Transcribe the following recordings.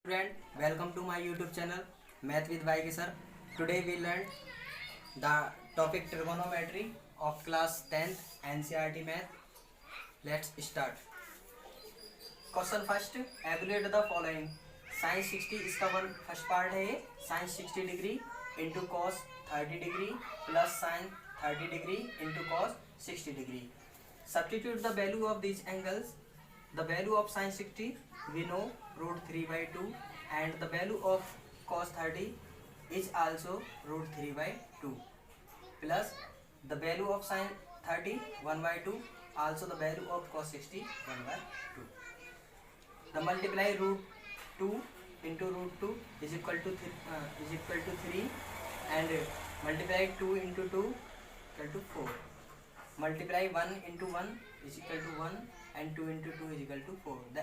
Friend, welcome to my YouTube channel Math with Vaike sir. Today we learned the topic trigonometry of class 10th NCERT math. Let's start. Question first, evaluate the following. Sin 60 इसका one first part है ये sin 60 degree into cos 30 degree plus sin 30 degree into cos 60 degree. Substitute the value of these angles. The value of sin 60 we know root 3 by 2 and the value of cos 30 is also root 3 by 2 plus the value of sin 30 1 by 2 also the value of cos 60 1 by 2. The multiply root 2 into root 2 is equal to 3 and multiply 2 into 2 equal to 4. Multiply 1 into 1 is equal to 1 and 2 into 2 is equal to 4. The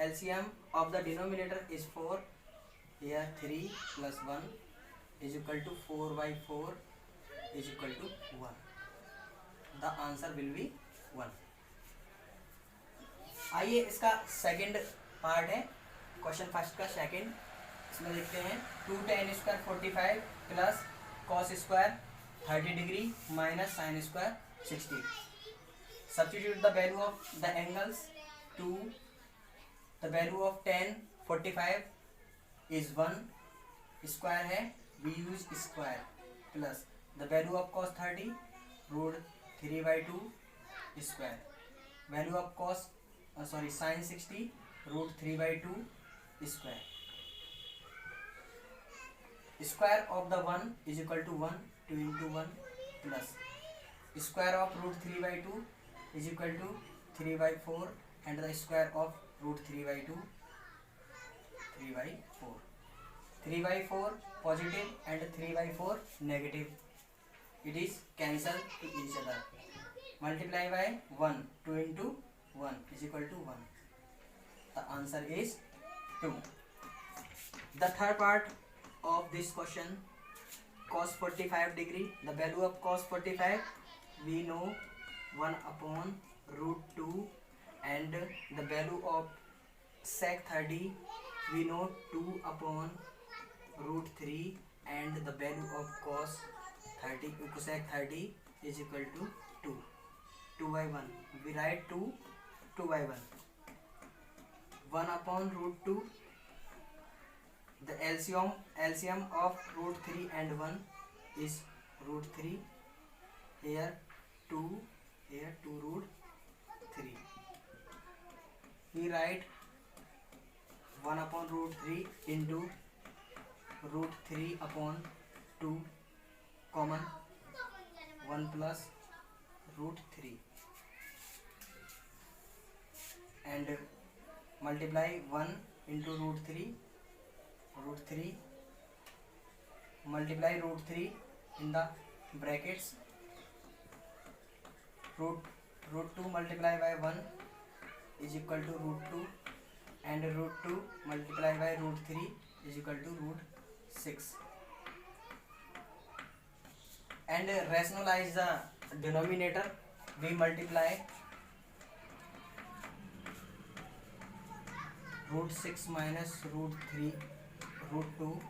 LCM of the denominator is 4. Here 3 plus 1 is equal to 4 by 4 is equal to 1. The answer will be 1. आइए इसका second part है question first का second. इसमें देखते हैं 2 tan square 45 plus cos square 30 degree minus sin square 60. Substitute the value of the angles. 2 the value of tan 45 is 1 square है we use square plus the value of cos 30 root 3 by 2 square. Value of cos sin 60 root 3 by 2 square. Square of the 1 is equal to 1 2 into 1 plus square of root 3 by 2 is equal to 3 by 4 and the square of root 3 by 2 3 by 4. 3 by 4 positive and 3 by 4 negative. It is cancelled to each other. Multiply by 1 2 into 1 is equal to 1. The answer is 2. The third part of this question, cos 45 degree. The value of cos 45 we know 1 upon root 2 and the value of sec 30 we know 2 upon root 3 and the value of cos 30 cosec 30 is equal to 2. 2 by 1 we write 2 by 1. 1 upon root 2. The LCM of root 3 and 1 is root 3. Here 2 root 3. We write 1 upon root 3 into root 3 upon 2 common 1 plus root 3 and multiply 1 into root 3 multiply root 3 in the brackets. root 2 multiply by 1 is equal to root 2 and root 2 multiply by root 3 is equal to root 6 and rationalize the denominator. We multiply root 6 minus root 3 root 2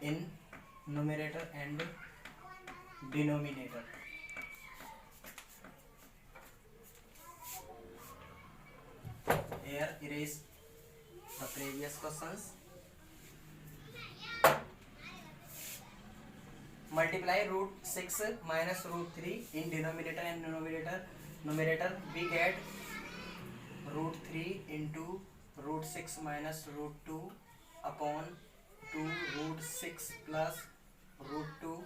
in numerator and denominator. Here erase the previous questions. Multiply root 6 minus root 3 in denominator and numerator we get root 3 into root 6 minus root 2 upon 2 root 6 plus root 2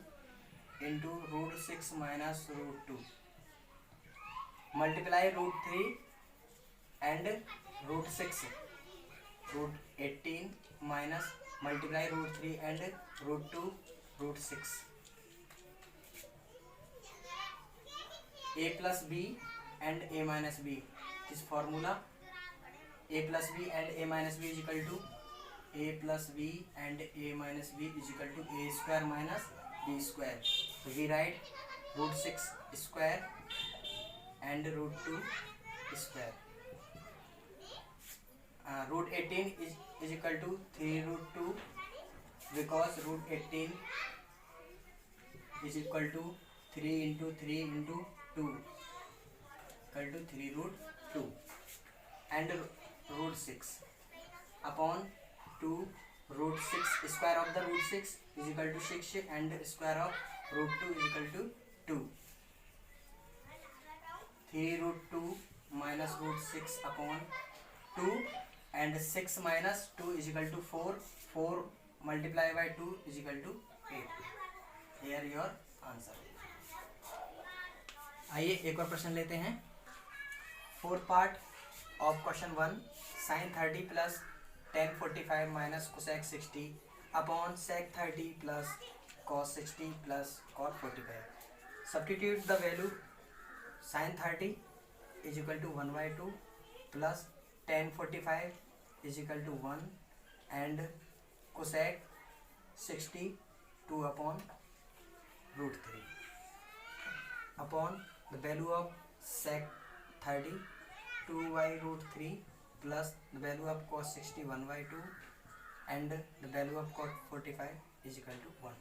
into root 6 minus root 2. Multiply root 3 and root 6 root 18 minus multiply root 3 and root 2 root 6. A plus b and a minus b. This formula a plus b and a minus b is equal to a plus b and a minus b is equal to a square minus b square. So we write root 6 square and root 2 square. root root 18 is equal to 3 root 2 because root 18 is equal to 3 into 3 into 2 equal to 3 root 2 and root 6 upon 2 root 6 square of the root 6 is equal to 6 and square of root 2 is equal to 2. 3 root 2 minus root 6 upon 2 and 6 minus 2 is equal to 4. 4 multiplied by 2 is equal to 8. Here your answer. आइए एक और प्रश्न लेते हैं. Fourth part of question 1. sin 30 plus tan 45 minus cosec 60 upon sec 30 plus cos 60 plus cot 45. Substitute the value. sin 30 is equal to 1 by 2 plus tan 45 is equal to 1 and cosec 60 2 upon root 3 upon the value of sec 30 2 by root 3 plus the value of cos 60 1 by 2 and the value of cot 45 is equal to 1.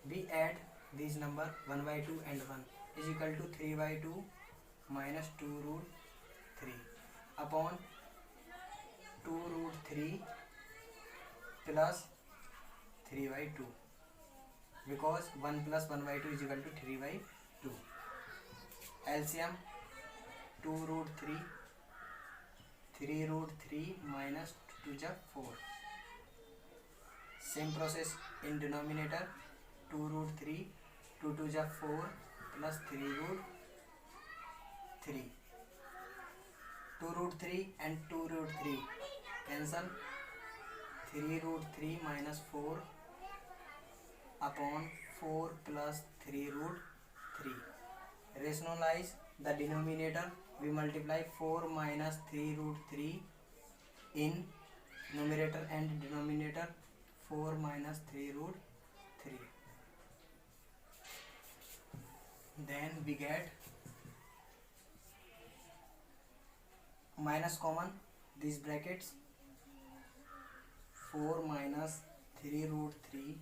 We add these number 1 by 2 and 1 is equal to 3 by 2 minus 2 root 3 upon 2 root 3 plus 3 by 2 because 1 plus 1 by 2 is equal to 3 by 2. LCM 2 root 3 3 root 3 minus 2 is 4. Same process in denominator. 2 root 3 2 2 is 4 plus 3 root 3. 2 root 3 and 2 root 3 cancel. 3 root 3 minus 4 upon 4 plus 3 root 3. Rationalize the denominator. We multiply 4 minus 3 root 3 in numerator and denominator. 4 minus 3 root 3. Then we get minus common these brackets. 4 minus 3 root 3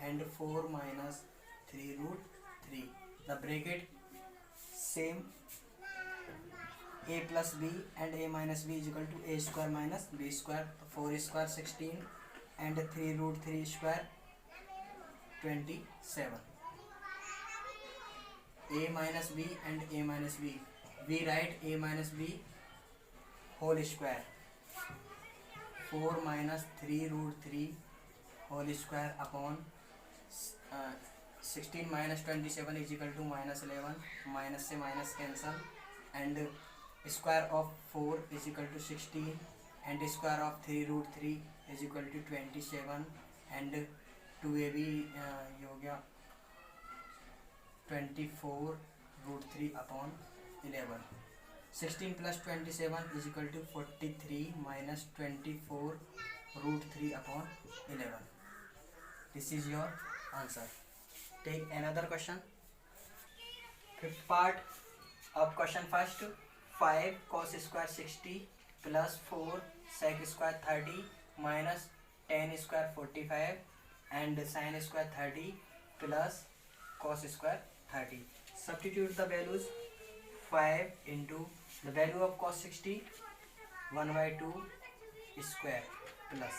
and 4 minus 3 root 3. The bracket same. A plus b and a minus b is equal to a square minus b square. 4 square 16 and 3 root 3 square 27. A minus b and a minus b. We write a minus b whole square. 4 minus 3 root 3 whole square upon 16 minus 27 is equal to minus 11. Minus से minus cancel and square of 4 is equal to 16 and square of 3 root 3 is equal to 27 and 2ab ये हो गया 24 root 3 upon 11. 16 plus 27 is equal to 43 minus 24 root 3 upon 11. This is your answer. Take another question. Fifth part of question first. 5 cos square 60 plus 4 sec square 30 minus tan square 45 and sin square 30 plus cos square 30. Substitute the values. 5 into the value of cos 60 1 by 2 square plus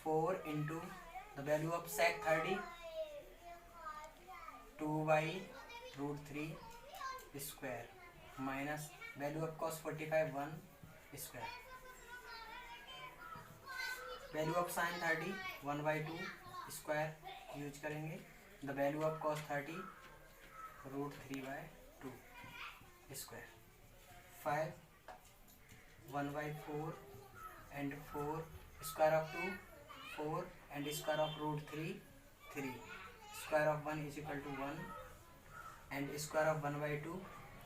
4 into the value of sec 30 2 by root 3 square minus value of cos 45 1 square. Value of sin 30 1 by 2 square use करेंगे. The value of cos 30 root 3 by 2 square. 5 1 by 4 and 4 square of 2 4 and square of root 3 3. Square of 1 is equal to 1 and square of 1 by 2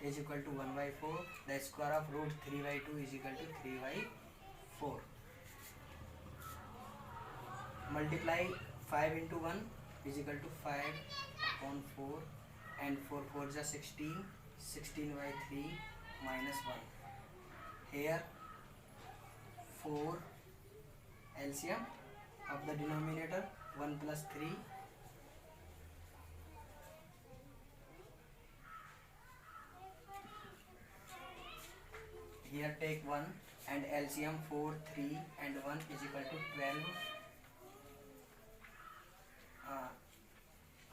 is equal to 1 by 4. The square of root 3 by 2 is equal to 3 by 4. Multiply 5 into 1 is equal to 5 upon 4 and 4 4 is 16 16 by 3 minus 1. Here 4 LCM of the denominator 1 plus 3 here take 1 and LCM 4 3 and 1 is equal to 12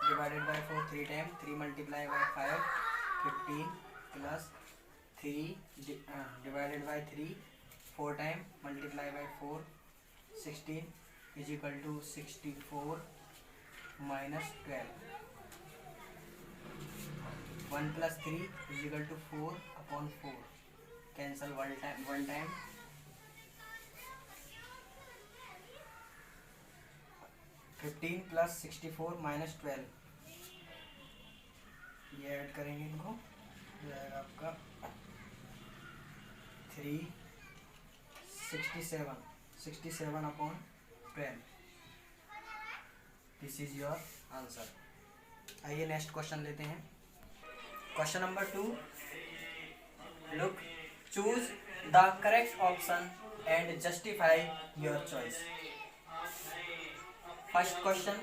divided by 4 3 times 3 multiplied by 5 15 plus 3 divided by 3 4 times multiplied by 4 16 is equal to 64 minus 12 1 plus 3 is equal to 4 upon 4 cancel one time 15 plus 64 minus 12 ये add करेंगे इनको जाएगा आपका 67 upon 12 this is your answer. आइए next question लेते हैं। Question number 2 look choose the correct option and justify your choice. First question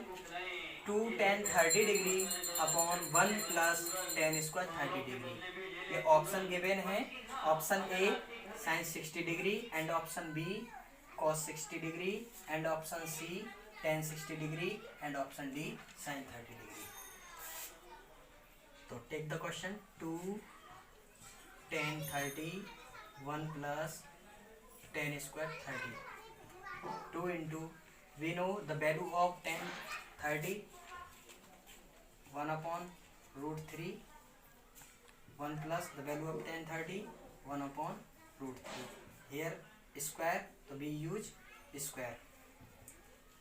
2 tan 30 degree upon 1 plus tan square 30 degree. ये option given है। Option A sin 60 degree and option B cos 60 degree and option C tan 60 degree and option D sin 30 degree. तो take the question 2 tan 30 1 plus tan square 30 2 into we know the value of tan 30 1 upon root 3 1 plus the value of tan 30 1 upon root 3 here square so we use square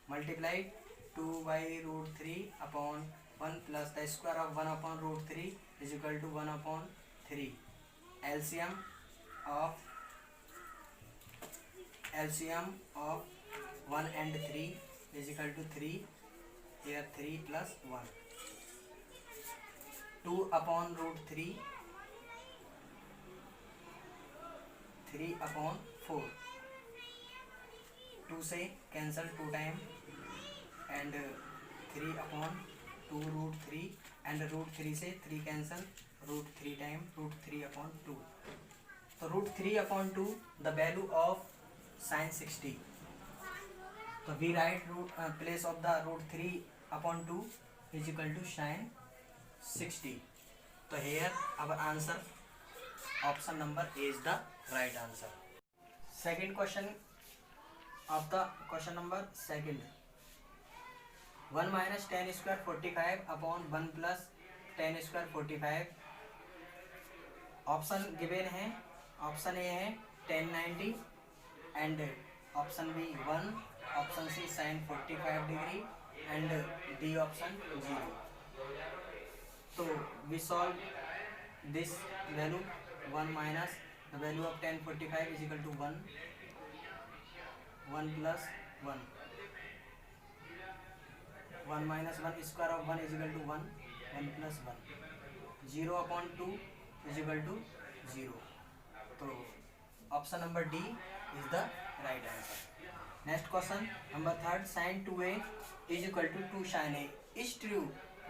multiplied 2 by root 3 upon 1 plus the square of 1 upon root 3 is equal to 1 upon 3 LCM of 1 and 3 is equal to 3 here 3 plus 1 2 upon root 3 3 upon 4 2 से cancel 2 time and 3 upon 2 root 3 and root 3 से 3 cancel root 3 time root 3 upon 2 तो root 3 upon 2 the value of sin 60 तो we write place of the root 3 upon 2 is equal to sin 60 तो here our answer option number A is the right answer। second question of the question number second 1 minus tan square 45 upon 1 plus tan square 45 option given है। Option A है tan 90 and option B 1 option C sin 45 degree and D option 0 तो we solve this value 1 minus the value of tan 45 is equal to 1 plus 1 1 minus 1 square of 1 is equal to 1 plus 1 0 upon 2 is equal to 0 तो option number D is the right answer. Next question number third sin 2a is equal to 2 sin a is true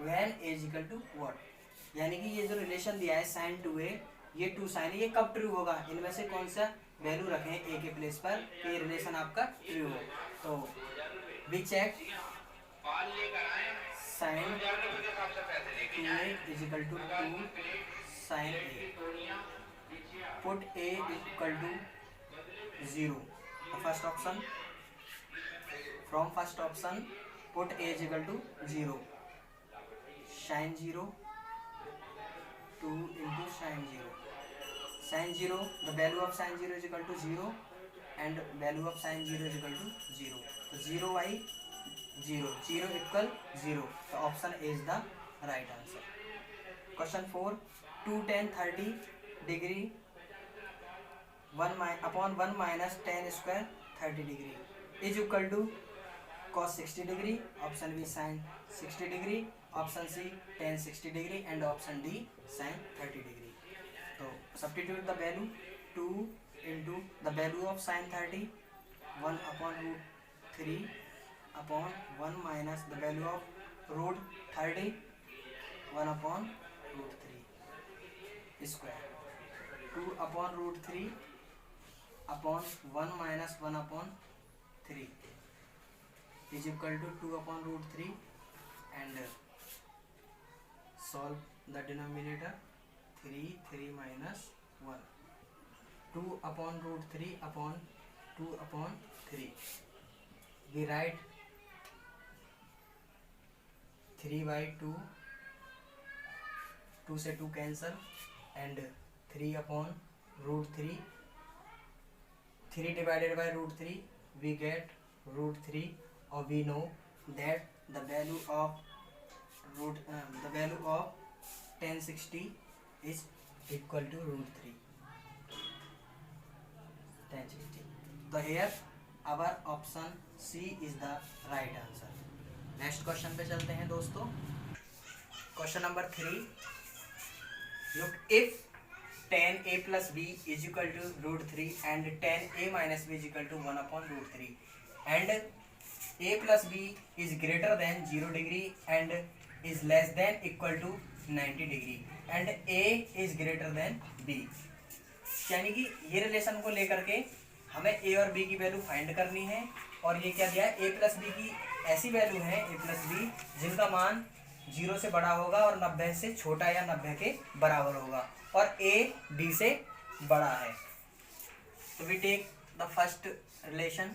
when a is equal to what. यानी कि ये जो relation दिया है sin 2a ये 2 sin a ये कब true होगा, इनमें से कौन सा वैल्यू रखें a के प्लेस पर कि ये रिलेशन आपका ट्रू हो। तो we check sin 2a is equal to 2 sin a put a equal to 0 first option from first option put a is equal to 0 sin 0 2 into sin 0 the value of sin 0 is equal to 0 and value of sin 0 is equal to 0 तो 0 by 0 equal 0 तो option A is the right answer। Question 4 2 tan 30 degree 1 upon 1 minus tan square 30 degree is equal to cos 60 degree option B sin 60 degree option C tan 60 degree and option D sin 30 degree. तो substitute the value 2 into the value of sin 30 1 upon root 3 upon 1 minus the value of root 30 1 upon root 3 square 2 upon root 3 upon 1 minus 1 upon 3 is equal to 2 upon root 3 and solve the denominator 3 minus 1 2 upon root 3 upon 2 upon 3 we write 3 by 2 2 से 2 cancel and 3 upon root 3 3 divided by root 3 we get root 3 or we know that the value of the value of 1060 is equal to root 3 1060. So here our option C is the right answer. Next question पे चलते हैं दोस्तों. Question number 3. Look if 10a plus b is equal to root 3 and 10a minus b is equal to 1 upon root 3 and a plus b is greater than 0 degree and is less than equal to 90 degree and a is greater than b. यानी कि ये relation को लेकर के हमें a और b की value find करनी है और ये क्या दिया है a प्लस बी की ऐसी वैल्यू है a प्लस बी जिनका मान 0 से बड़ा होगा और 90 से छोटा या 90 के बराबर होगा और a b से बड़ा है. तो we take the first relation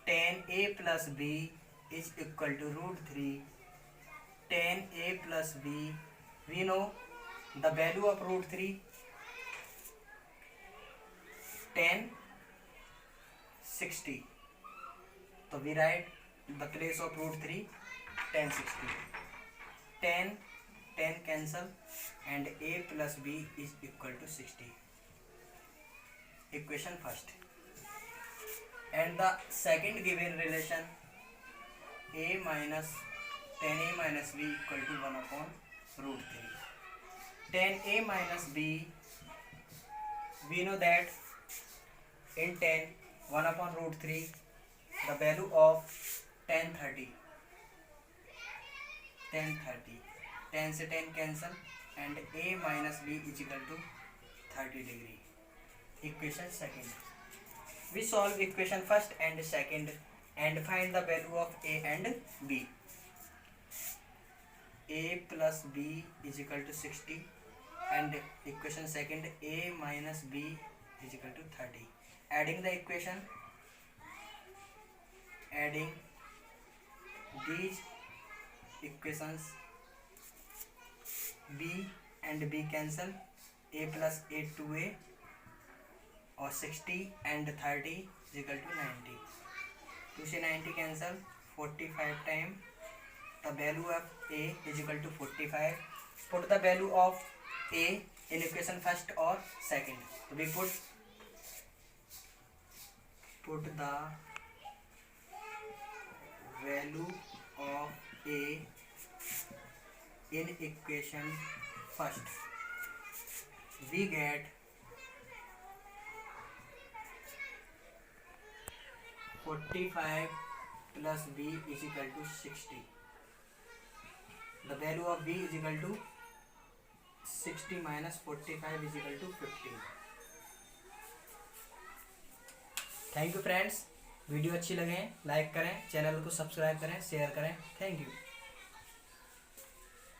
10a plus b is equal to root 3 10a plus b we know the value of root 3 1060. So we write the place of root 3 1060 10 cancel and a plus b is equal to 60. Equation first and the second given relation a minus 10a minus b equal to 1 upon root 3. 10a minus b we know that in 10 1 upon root 3 the value of 1030 10 से 10 cancel and a minus b is equal to 30 degree. Equation second. We solve equation first and second and find the value of a and b. A plus b is equal to 60 and equation second a minus b is equal to 30. Adding the equation, adding these equations b and b cancel a plus a 2a और 60 and 30 is equal to 90. 2 से 90 cancel 45 time the value of a is equal to 45. Put the value of a in equation first or second. We put the value of a in equation first. We get 45 plus b is equal to 60. The value of b is equal to 60 minus 45 is equal to 15. Thank you friends. Video अच्छी लगे like करें, channel को subscribe करें, share करें. Thank you.